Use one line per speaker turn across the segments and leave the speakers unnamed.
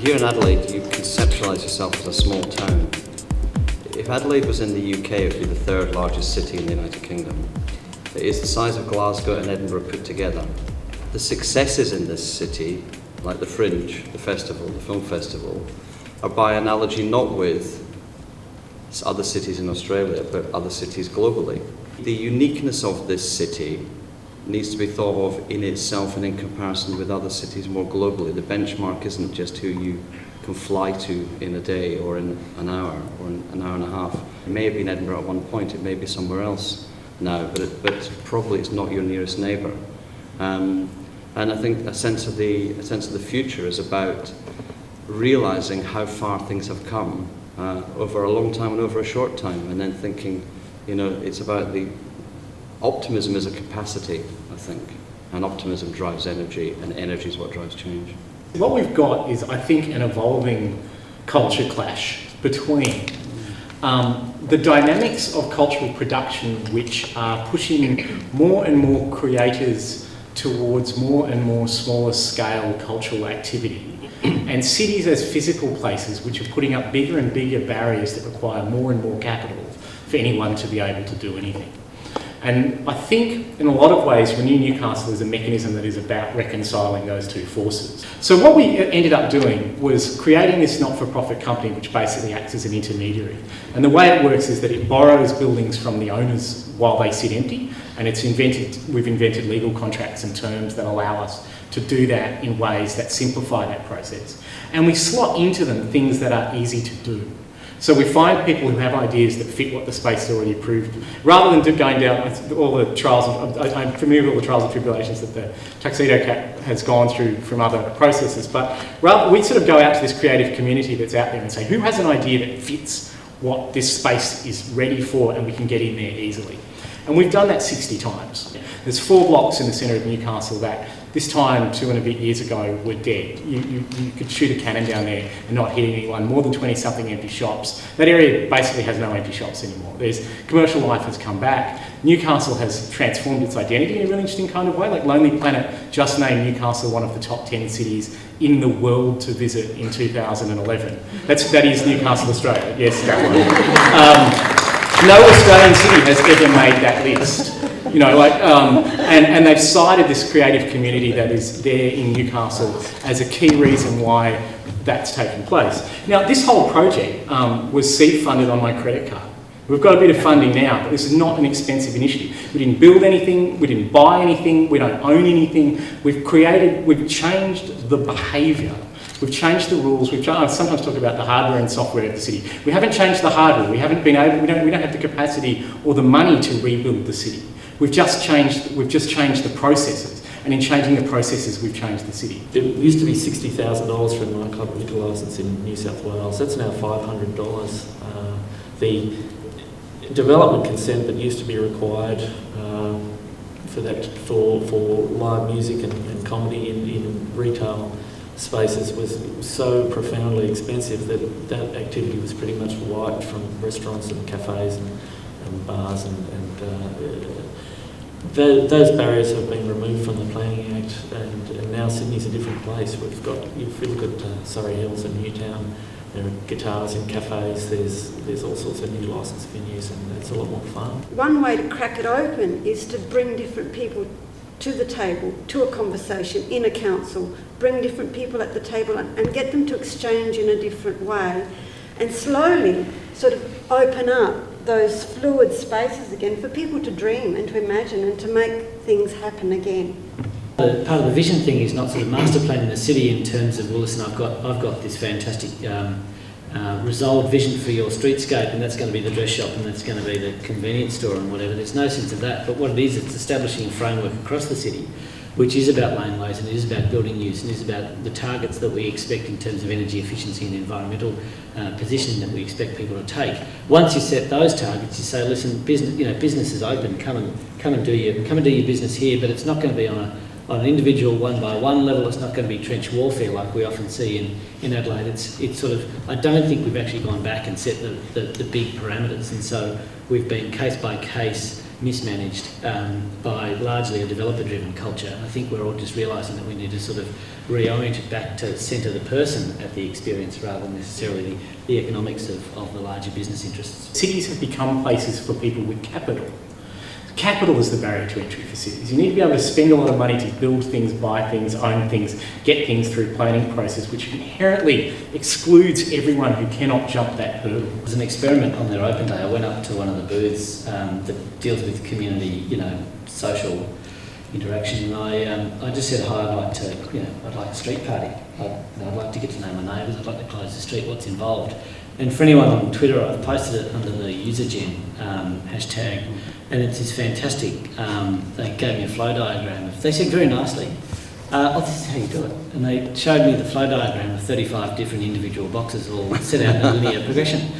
here in Adelaide, you conceptualise yourself as a small town. If Adelaide was in the UK, it would be the third largest city in the United Kingdom. It is the size of Glasgow and Edinburgh put together. The successes in this city, like the Fringe, the festival, the film festival, are by analogy not with other cities in Australia, but other cities globally. The uniqueness of this city needs to be thought of in itself and in comparison with other cities more globally. The benchmark isn't just who you can fly to in a day or in an hour or in an hour and a half. It may have been Edinburgh at one point, it may be somewhere else now, but probably it's not your nearest neighbour. And I think a sense of the future is about realising how far things have come over a long time and over a short time, and then thinking, it's about the optimism as a capacity, I think, and optimism drives energy, and energy is what drives change.
What we've got is, I think, an evolving culture clash between the dynamics of cultural production, which are pushing more and more creators towards more and more smaller scale cultural activity, and cities as physical places which are putting up bigger and bigger barriers that require more and more capital for anyone to be able to do anything. And I think in a lot of ways Renew Newcastle is a mechanism that is about reconciling those two forces. So what we ended up doing was creating this not-for-profit company which basically acts as an intermediary. And the way it works is that it borrows buildings from the owners while they sit empty, and we've invented legal contracts and terms that allow us to do that in ways that simplify that process. And we slot into them things that are easy to do. So we find people who have ideas that fit what the space has already approved, rather than going down all the trials. I'm familiar with all the trials and tribulations that the Tuxedo Cat has gone through from other processes, but rather we sort of go out to this creative community that's out there and say, who has an idea that fits what this space is ready for, and we can get in there easily. And we've done that 60 times. There's 4 blocks in the centre of Newcastle that this time 2 and a bit years ago were dead. You could shoot a cannon down there and not hit anyone. More than 20 something empty shops. That area basically has no empty shops anymore. Commercial life has come back. Newcastle has transformed its identity in a really interesting kind of way. Like Lonely Planet just named Newcastle one of the top 10 cities in the world to visit in 2011. That is Newcastle, Australia. Yes, that one. No Australian city has ever made that list. And they've cited this creative community that is there in Newcastle as a key reason why that's taken place. Now, this whole project was seed funded on my credit card. We've got a bit of funding now, but this is not an expensive initiative. We didn't build anything, we didn't buy anything, we don't own anything. We've changed the behaviour. We've changed the rules. I sometimes talk about the hardware and software of the city. We haven't changed the hardware. We don't have the capacity or the money to rebuild the city. We've just changed the processes, and in changing the processes, we've changed the city.
It used to be $60,000 for a nightclub liquor licence in New South Wales. That's now $500. The development consent that used to be required for live music and comedy in retail spaces was so profoundly expensive that activity was pretty much wiped from restaurants and cafes and bars those barriers have been removed from the Planning Act, and now Sydney's a different place. If you look at Surrey Hills and Newtown, there are guitars in cafes, there's all sorts of new licence venues, and it's a lot more fun.
One way to crack it open is to bring different people to the table, to a conversation in a council, bring different people at the table and get them to exchange in a different way, and slowly sort of open up those fluid spaces again for people to dream and to imagine and to make things happen again.
Part of the vision thing is not sort of master planning the city in terms of, well, listen, I've got this fantastic resolved vision for your streetscape, and that's going to be the dress shop, and that's going to be the convenience store and whatever. There's no sense of that. But what it is, it's establishing a framework across the city which is about laneways, and it is about building use, and it is about the targets that we expect in terms of energy efficiency and environmental positioning that we expect people to take. Once you set those targets, you say, listen, business is open. Come and do your business here, but it's not going to be on an individual one-by-one level. It's not going to be trench warfare like we often see in Adelaide. It's sort of, I don't think we've actually gone back and set the big parameters, and so we've been case by case mismanaged by largely a developer-driven culture. And I think we're all just realising that we need to sort of reorient it back to centre the person at the experience rather than necessarily the economics of the larger business interests.
Cities have become places for people with capital. Capital is the barrier to entry for cities. You need to be able to spend a lot of money to build things, buy things, own things, get things through planning process, which inherently excludes everyone who cannot jump that hurdle.
As an experiment on their open day, I went up to one of the booths that deals with community, social interaction, and I just said, hi, I'd like a street party. I'd like to get to know my neighbours. I'd like to close the street. What's involved? And for anyone on Twitter, I've posted it under the UserGen hashtag, and it's this fantastic. They gave me a flow diagram. They said very nicely, this is how you do it. And they showed me the flow diagram of 35 different individual boxes all set out in a linear progression.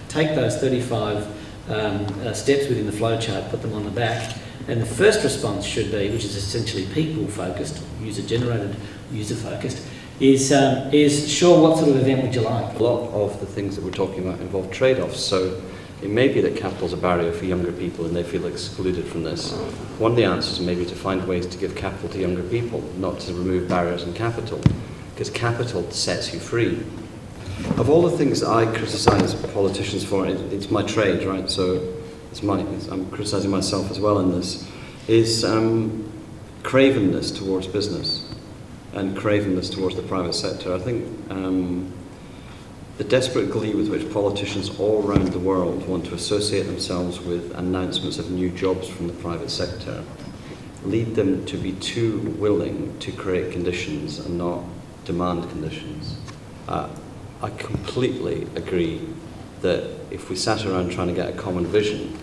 Take those 35 steps within the flow chart, put them on the back, and the first response should be, which is essentially people-focused, user-generated, user-focused, is sure, what sort of event would you like?
A lot of the things that we're talking about involve trade-offs, so it may be that capital's a barrier for younger people and they feel excluded from this. One of the answers may be to find ways to give capital to younger people, not to remove barriers in capital, because capital sets you free. Of all the things that I criticise politicians for, it's my trade, right, so I'm criticising myself as well in this, is cravenness towards business and cravenness towards the private sector. I think the desperate glee with which politicians all around the world want to associate themselves with announcements of new jobs from the private sector lead them to be too willing to create conditions and not demand conditions. I completely agree that if we sat around trying to get a common vision,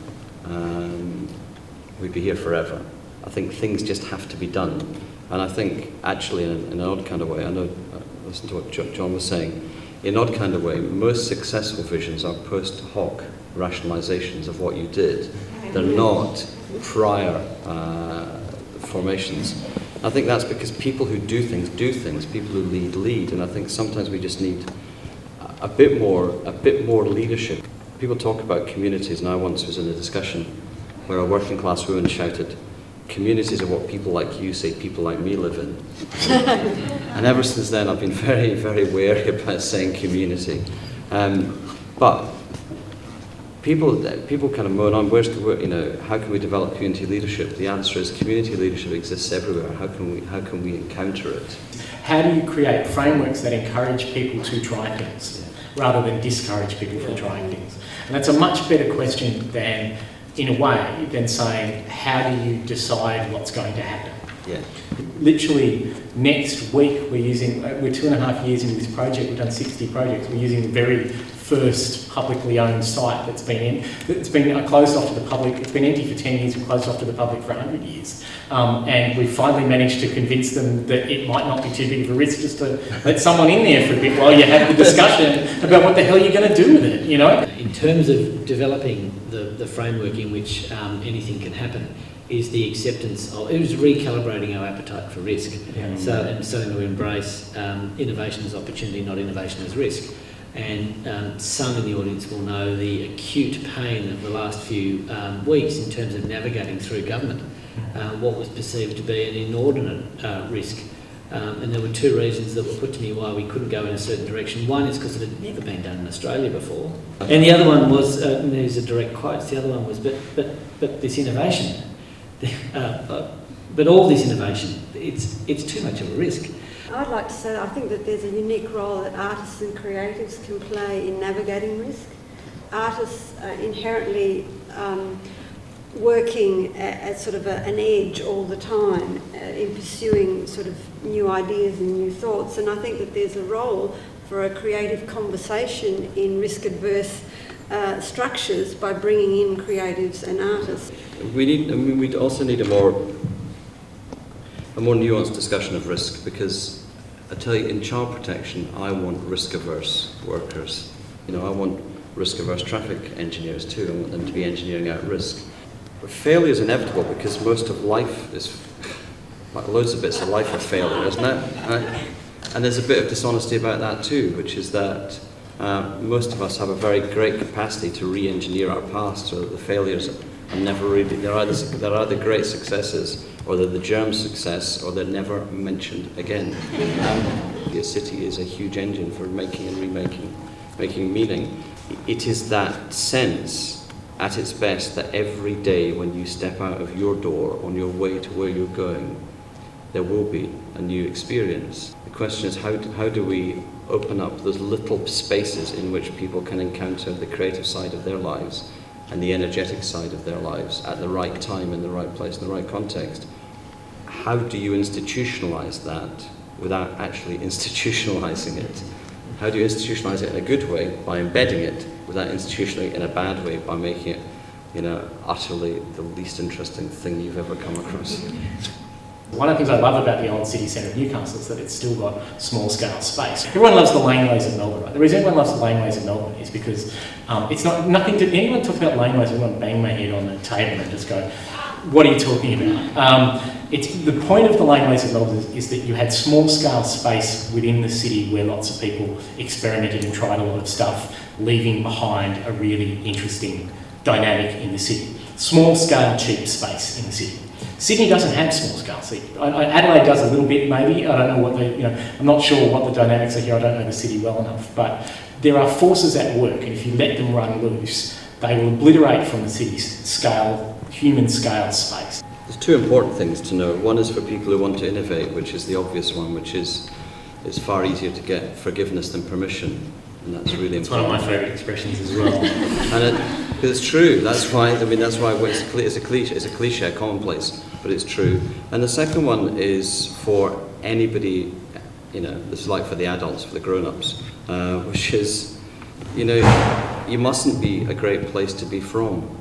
we'd be here forever. I think things just have to be done. And I think, actually, in an odd kind of way, I listened to what John was saying, in an odd kind of way, most successful visions are post hoc rationalizations of what you did. They're not prior formations. I think that's because people who do things, people who lead, and I think sometimes we just need a bit more leadership. People talk about communities, and I once was in a discussion where a working class woman shouted, "Communities are what people like you say people like me live in." And ever since then I've been very, very wary about saying community. But people kind of moan on, how can we develop community leadership? The answer is community leadership exists everywhere. How can we encounter it?
How do you create frameworks that encourage people to try things rather than discourage people from trying things? And that's a much better question than, in a way, than saying, how do you decide what's going to happen?
Yeah.
Literally, next week, we're 2.5 years into this project, we've done 60 projects, we're using the very first publicly owned site that's been closed off to the public. It's been empty for 10 years, we've closed off to the public for 100 years. And we finally managed to convince them that it might not be too big of a risk just to let someone in there for a bit while you have the discussion about what the hell you're going to do with it,
In terms of developing the framework in which anything can happen, is the acceptance of, it was recalibrating our appetite for risk.
Yeah.
So starting to embrace innovation as opportunity, not innovation as risk. And some in the audience will know the acute pain of the last few weeks in terms of navigating through government, what was perceived to be an inordinate risk. And there were two reasons that were put to me why we couldn't go in a certain direction. One is because it had never been done in Australia before. And the other one was, and these are direct quotes, the other one was, but this innovation, but all this innovation, it's too much of a risk.
I'd like to say that I think that there's a unique role that artists and creatives can play in navigating risk. Artists are inherently working at sort of an edge all the time in pursuing sort of new ideas and new thoughts, and I think that there's a role for a creative conversation in risk-adverse structures by bringing in creatives and artists.
We'd also need a more nuanced discussion of risk, because I tell you, in child protection, I want risk-averse workers. I want risk-averse traffic engineers too. I want them to be engineering out risk. But failure is inevitable, because most of life is, like loads of bits of life are failure, isn't it? And there's a bit of dishonesty about that too, which is that most of us have a very great capacity to re-engineer our past so that the failures and never really, they're either great successes, or they're the germ success, or they're never mentioned again. The city is a huge engine for making and remaking, making meaning. It is that sense at its best that every day when you step out of your door on your way to where you're going, there will be a new experience. The question is, how do we open up those little spaces in which people can encounter the creative side of their lives and the energetic side of their lives at the right time, in the right place, in the right context? How do you institutionalize that without actually institutionalizing it? How do you institutionalize it in a good way by embedding it, without institutionalizing it in a bad way by making it, utterly the least interesting thing you've ever come across?
One of the things I love about the old city centre of Newcastle is that it's still got small-scale space. Everyone loves the laneways of Melbourne, right? The reason everyone loves the laneways of Melbourne is because it's nothing to... Anyone talks about laneways, everyone bang my head on the table and just go, what are you talking about? The point of the laneways of Melbourne is that you had small-scale space within the city where lots of people experimented and tried a lot of stuff, leaving behind a really interesting dynamic in the city. Small-scale, cheap space in the city. Sydney doesn't have small-scale city. Adelaide does a little bit, maybe. I don't know what I'm not sure what the dynamics are here. I don't know the city well enough. But there are forces at work, and if you let them run loose, they will obliterate from the city's scale, human scale space.
There's two important things to know. One is for people who want to innovate, which is the obvious one, which is it's far easier to get forgiveness than permission. And that's really important.
It's one of my favourite expressions as well.
And it's true. That's why it's a cliche, a commonplace, but it's true. And the second one is for anybody, this is like for the adults, for the grown-ups, which is, you mustn't be a great place to be from.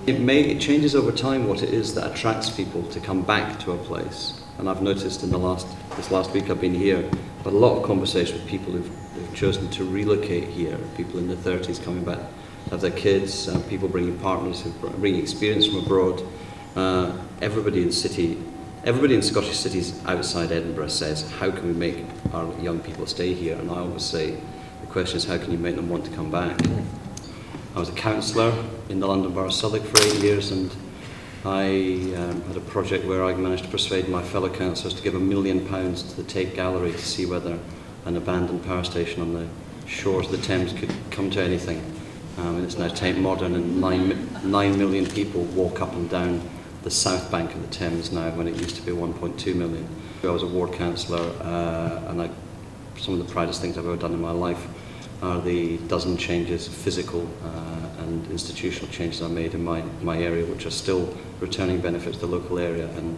It changes over time what it is that attracts people to come back to a place. And I've noticed this last week I've been here, but a lot of conversation with people who've chosen to relocate here, people in their 30s coming back, have their kids, people bringing partners who bring experience from abroad. Everybody in Scottish cities outside Edinburgh says, how can we make our young people stay here? And I always say, the question is, how can you make them want to come back? I was a councillor in the London Borough of Southwark for 8 years, and I had a project where I managed to persuade my fellow councillors to give £1 million to the Tate Gallery to see whether an abandoned power station on the shores of the Thames could come to anything. And it's now Tate Modern, and 9 million people walk up and down the south bank of the Thames now, when it used to be 1.2 million. I was a ward councillor, and some of the proudest things I've ever done in my life are the dozen changes, physical and institutional changes I made in my area, which are still returning benefits to the local area. And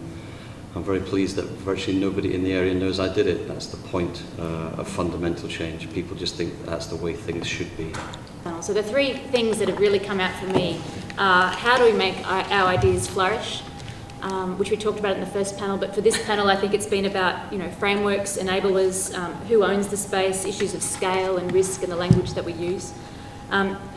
I'm very pleased that virtually nobody in the area knows I did it. That's the point of fundamental change. People just think that's the way things should be.
So the three things that have really come out for me are how do we make our ideas flourish, which we talked about in the first panel, but for this panel I think it's been about frameworks, enablers, who owns the space, issues of scale and risk and the language that we use.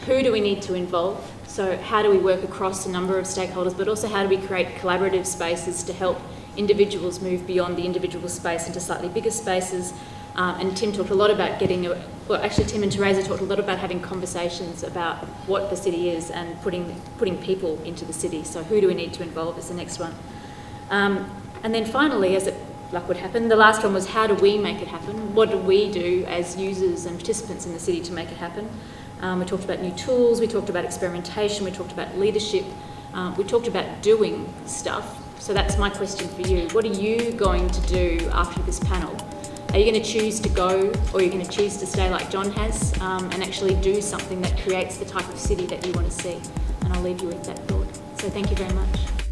Who do we need to involve? So how do we work across a number of stakeholders, but also how do we create collaborative spaces to help individuals move beyond the individual space into slightly bigger spaces. And Tim talked a lot about Tim and Teresa talked a lot about having conversations about what the city is and putting people into the city. So who do we need to involve is the next one. And then finally, as luck would happen, the last one was how do we make it happen? What do we do as users and participants in the city to make it happen? We talked about new tools, we talked about experimentation, we talked about leadership, we talked about doing stuff. So that's my question for you. What are you going to do after this panel? Are you going to choose to go, or are you going to choose to stay like John has and actually do something that creates the type of city that you want to see? And I'll leave you with that thought. So thank you very much.